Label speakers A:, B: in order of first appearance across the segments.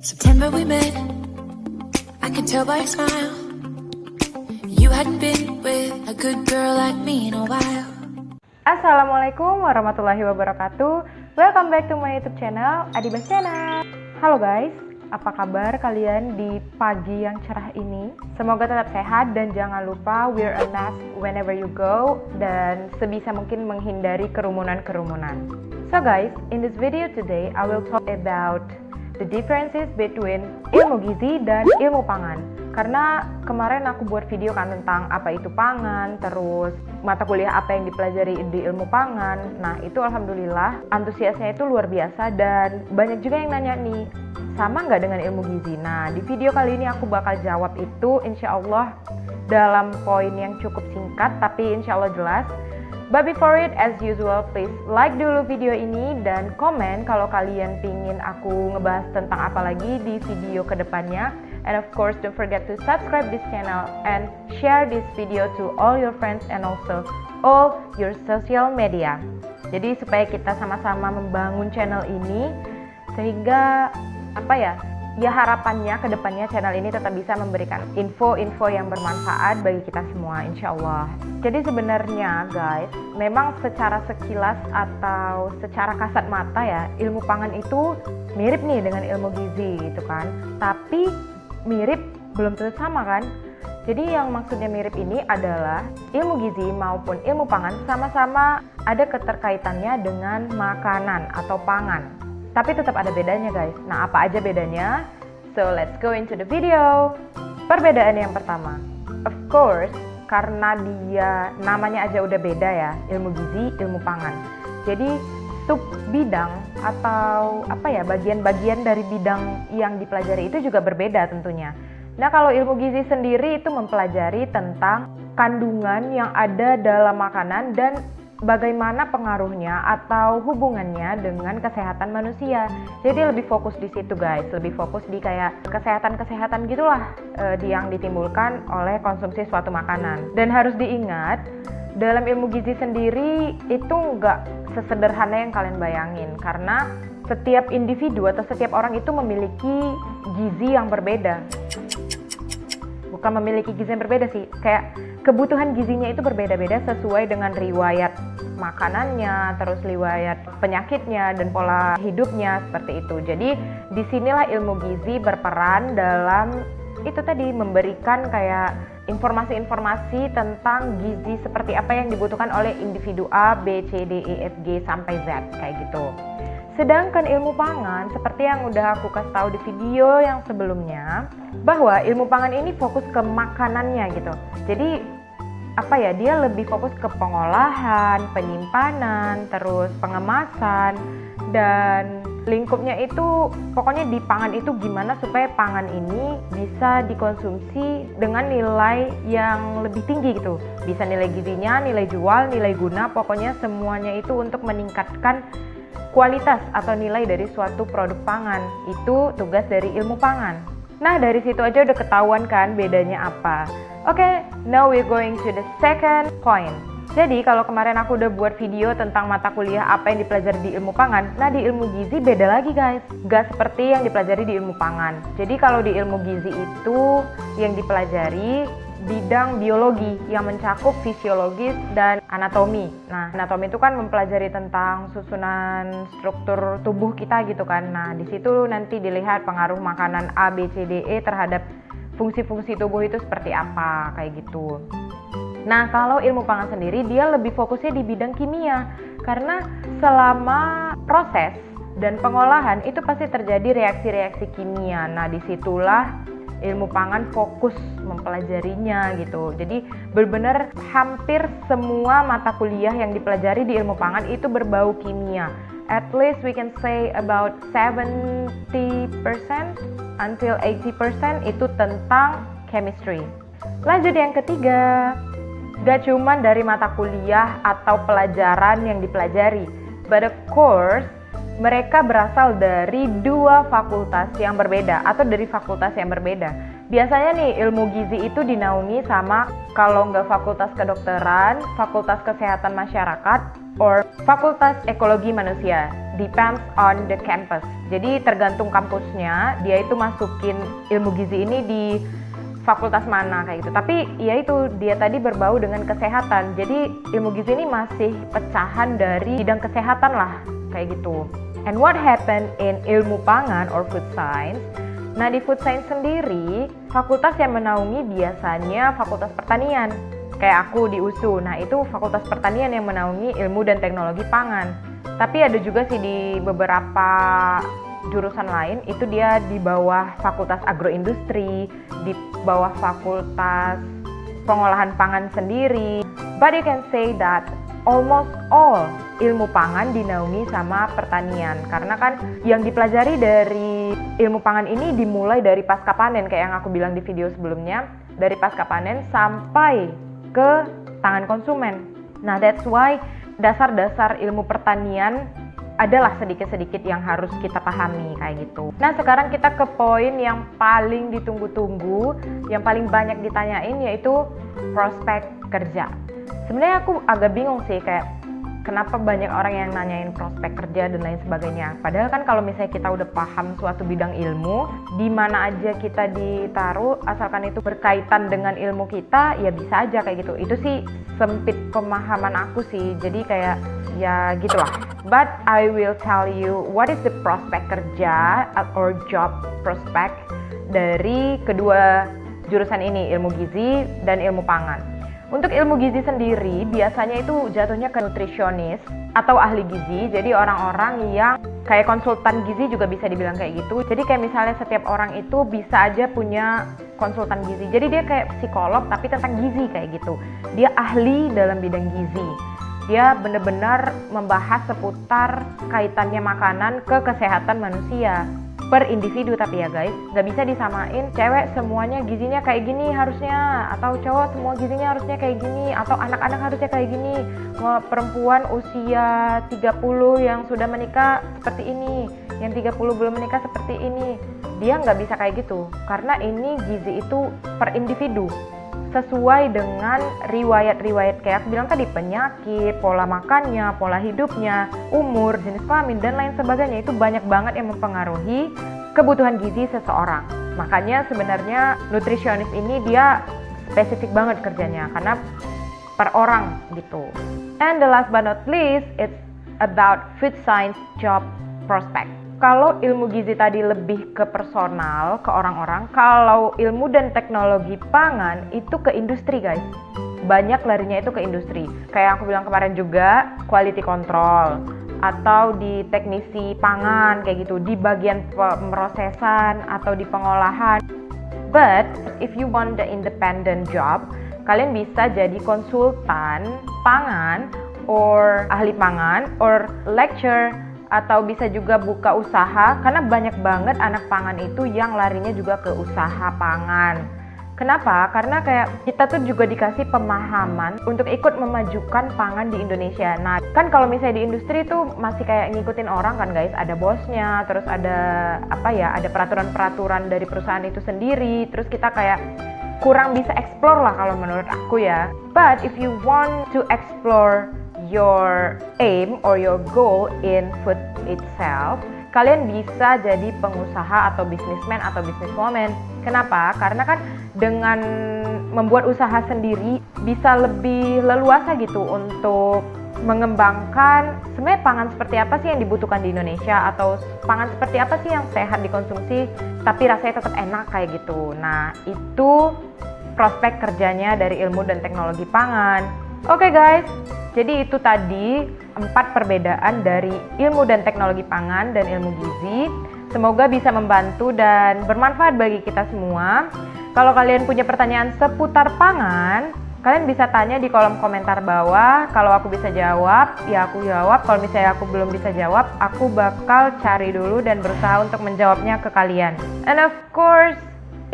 A: September we met, I could tell by your smile. You hadn't been with a good girl like me in a while.
B: Assalamualaikum warahmatullahi wabarakatuh. Welcome back to my YouTube channel, Adibas Channel. Halo guys, apa kabar kalian di pagi yang cerah ini? Semoga tetap sehat dan jangan lupa wear a mask whenever you go dan sebisa mungkin menghindari kerumunan-kerumunan. So guys, in this video today I will talk about the differences between ilmu gizi dan ilmu pangan. Karena kemarin aku buat video kan tentang apa itu pangan, terus mata kuliah apa yang dipelajari di ilmu pangan. Nah itu alhamdulillah antusiasnya itu luar biasa dan banyak juga yang nanya nih, sama nggak dengan ilmu gizi? Nah di video kali ini aku bakal jawab itu insya Allah dalam poin yang cukup singkat tapi insya Allah jelas. But before it, as usual, please like dulu video ini dan komen kalau kalian pingin aku ngebahas tentang apa lagi di video kedepannya. And of course, don't forget to subscribe this channel and share this video to all your friends and also all your social media. Jadi supaya kita sama-sama membangun channel ini sehingga ya harapannya ke depannya channel ini tetap bisa memberikan info-info yang bermanfaat bagi kita semua insya Allah. Jadi sebenarnya guys, memang secara sekilas atau secara kasat mata ya, ilmu pangan itu mirip nih dengan ilmu gizi gitu kan. Tapi mirip belum tentu sama kan. Jadi yang maksudnya mirip ini adalah ilmu gizi maupun ilmu pangan sama-sama ada keterkaitannya dengan makanan atau pangan. Tapi tetap ada bedanya guys. Nah apa aja bedanya? So let's go into the video. Perbedaan yang pertama, of course karena dia namanya aja udah beda ya, ilmu gizi, ilmu pangan. Jadi sub bidang atau bagian-bagian dari bidang yang dipelajari itu juga berbeda tentunya. Nah kalau ilmu gizi sendiri itu mempelajari tentang kandungan yang ada dalam makanan dan bagaimana pengaruhnya atau hubungannya dengan kesehatan manusia. Jadi lebih fokus di situ guys, lebih fokus di kayak kesehatan-kesehatan gitulah yang ditimbulkan oleh konsumsi suatu makanan. Dan harus diingat, dalam ilmu gizi sendiri itu nggak sesederhana yang kalian bayangin. Karena setiap individu atau setiap orang itu memiliki gizi yang berbeda. Bukan memiliki gizi yang berbeda sih, kayak kebutuhan gizinya itu berbeda-beda sesuai dengan riwayat makanannya, terus riwayat penyakitnya dan pola hidupnya seperti itu. Jadi disinilah ilmu gizi berperan dalam itu tadi, memberikan kayak informasi-informasi tentang gizi seperti apa yang dibutuhkan oleh individu A, B, C, D, E, F, G sampai Z kayak gitu. Sedangkan ilmu pangan seperti yang udah aku kasih tahu di video yang sebelumnya, bahwa ilmu pangan ini fokus ke makanannya gitu. Jadi dia lebih fokus ke pengolahan, penyimpanan, terus pengemasan dan lingkupnya itu pokoknya di pangan itu gimana supaya pangan ini bisa dikonsumsi dengan nilai yang lebih tinggi gitu. Bisa nilai gizinya, nilai jual, nilai guna, pokoknya semuanya itu untuk meningkatkan kualitas atau nilai dari suatu produk pangan. Itu tugas dari ilmu pangan. Nah dari situ aja udah ketahuan kan bedanya apa. Oke, now we're going to the second point. Jadi kalau kemarin aku udah buat video tentang mata kuliah apa yang dipelajari di ilmu pangan, nah di ilmu gizi beda lagi guys. Gak seperti yang dipelajari di ilmu pangan. Jadi kalau di ilmu gizi itu yang dipelajari bidang biologi yang mencakup fisiologis dan anatomi. Nah, anatomi itu kan mempelajari tentang susunan struktur tubuh kita gitu kan. Nah, di situ nanti dilihat pengaruh makanan A, B, C, D, E terhadap fungsi-fungsi tubuh itu seperti apa, kayak gitu. Nah, kalau ilmu pangan sendiri dia lebih fokusnya di bidang kimia. Karena selama proses dan pengolahan itu pasti terjadi reaksi-reaksi kimia. Nah, disitulah ilmu pangan fokus mempelajarinya gitu. Jadi benar-benar hampir semua mata kuliah yang dipelajari di ilmu pangan itu berbau kimia. At least we can say about 70% until 80% itu tentang chemistry. Lanjut yang ketiga, gak cuman dari mata kuliah atau pelajaran yang dipelajari, but of course mereka berasal dari dua fakultas yang berbeda atau dari fakultas yang berbeda. Biasanya nih ilmu gizi itu dinaungi sama kalau nggak fakultas kedokteran, fakultas kesehatan masyarakat, or fakultas ekologi manusia. depends on the campus. Jadi tergantung kampusnya, dia itu masukin ilmu gizi ini di fakultas mana kayak gitu. Tapi ya itu dia tadi berbau dengan kesehatan. Jadi ilmu gizi ini masih pecahan dari bidang kesehatan lah kayak gitu. And what happened in ilmu pangan or food science? Nah di food science sendiri, fakultas yang menaungi biasanya fakultas pertanian. Kayak aku di USU, nah itu fakultas pertanian yang menaungi ilmu dan teknologi pangan. Tapi ada juga sih di beberapa jurusan lain, itu dia di bawah fakultas agroindustri, di bawah fakultas pengolahan pangan sendiri. But you can say that almost all ilmu pangan dinaungi sama pertanian. Karena kan yang dipelajari dari ilmu pangan ini dimulai dari pasca panen, kayak yang aku bilang di video sebelumnya, dari pasca panen sampai ke tangan konsumen. Nah that's why dasar-dasar ilmu pertanian adalah sedikit-sedikit yang harus kita pahami kayak gitu. Nah sekarang kita ke poin yang paling ditunggu-tunggu, yang paling banyak ditanyain, yaitu prospek kerja. Sebenarnya aku agak bingung sih, kayak kenapa banyak orang yang nanyain prospek kerja dan lain sebagainya. Padahal kan kalau misalnya kita udah paham suatu bidang ilmu, di mana aja kita ditaruh, asalkan itu berkaitan dengan ilmu kita, ya bisa aja kayak gitu. Itu sih sempit pemahaman aku sih. Jadi kayak ya gitulah. But I will tell you what is the prospek kerja or job prospect dari kedua jurusan ini, ilmu gizi dan ilmu pangan. Untuk ilmu gizi sendiri biasanya itu jatuhnya ke nutrisionis atau ahli gizi. Jadi orang-orang yang kayak konsultan gizi juga bisa dibilang kayak gitu. Jadi kayak misalnya setiap orang itu bisa aja punya konsultan gizi. Jadi dia kayak psikolog tapi tentang gizi kayak gitu. Dia ahli dalam bidang gizi. Dia benar-benar membahas seputar kaitannya makanan ke kesehatan manusia per individu. Tapi ya guys, nggak bisa disamain cewek semuanya gizinya kayak gini harusnya, atau cowok semua gizinya harusnya kayak gini, atau anak-anak harusnya kayak gini, perempuan usia 30 yang sudah menikah seperti ini, yang 30 belum menikah seperti ini. Dia nggak bisa kayak gitu, karena ini gizi itu per individu, sesuai dengan riwayat-riwayat kayak aku bilang tadi, penyakit, pola makannya, pola hidupnya, umur, jenis kelamin, dan lain sebagainya. Itu banyak banget yang mempengaruhi kebutuhan gizi seseorang. Makanya sebenarnya nutrisionis ini dia spesifik banget kerjanya, karena per orang gitu. And the last but not least, it's about food science job prospect. Kalau ilmu gizi tadi lebih ke personal, ke orang-orang. Kalau ilmu dan teknologi pangan itu ke industri guys. Banyak larinya itu ke industri. Kayak aku bilang kemarin juga, quality control. Atau di teknisi pangan kayak gitu, di bagian pemrosesan atau di pengolahan. But if you want the independent job, kalian bisa jadi konsultan pangan, or ahli pangan, or lecturer, atau bisa juga buka usaha, karena banyak banget anak pangan itu yang larinya juga ke usaha pangan. Kenapa? Karena kayak kita tuh juga dikasih pemahaman untuk ikut memajukan pangan di Indonesia. Nah kan kalau misalnya di industri tuh masih kayak ngikutin orang kan guys, ada bosnya, terus ada ada peraturan-peraturan dari perusahaan itu sendiri, terus kita kayak kurang bisa explore lah kalau menurut aku ya. But if you want to explore your aim or your goal in food itself, kalian bisa jadi pengusaha atau businessman atau businesswoman. Kenapa? Karena kan dengan membuat usaha sendiri bisa lebih leluasa gitu untuk mengembangkan sebenarnya pangan seperti apa sih yang dibutuhkan di Indonesia, atau pangan seperti apa sih yang sehat dikonsumsi tapi rasanya tetap enak kayak gitu. Nah itu prospek kerjanya dari ilmu dan teknologi pangan. Oke guys, jadi itu tadi 4 perbedaan dari ilmu dan teknologi pangan dan ilmu gizi. Semoga bisa membantu dan bermanfaat bagi kita semua. Kalau kalian punya pertanyaan seputar pangan, kalian bisa tanya di kolom komentar bawah. Kalau aku bisa jawab, ya aku jawab. Kalau misalnya aku belum bisa jawab, aku bakal cari dulu dan berusaha untuk menjawabnya ke kalian. And of course,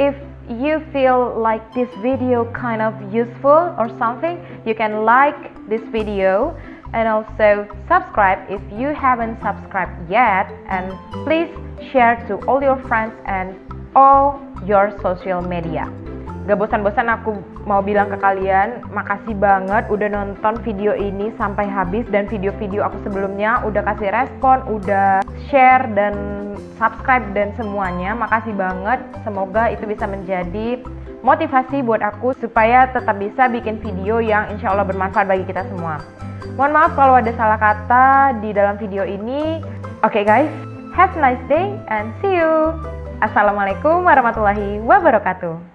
B: if you feel like this video kind of useful or something, you can like this video and also subscribe if you haven't subscribed yet, and please share to all your friends and all your social media. Gak bosan-bosan aku mau bilang ke kalian, makasih banget udah nonton video ini sampai habis, dan video-video aku sebelumnya udah kasih respon, udah share dan subscribe dan semuanya. Makasih banget, semoga itu bisa menjadi motivasi buat aku supaya tetap bisa bikin video yang insya Allah bermanfaat bagi kita semua. Mohon maaf kalau ada salah kata di dalam video ini. Oke guys, have a nice day and see you. Assalamualaikum warahmatullahi wabarakatuh.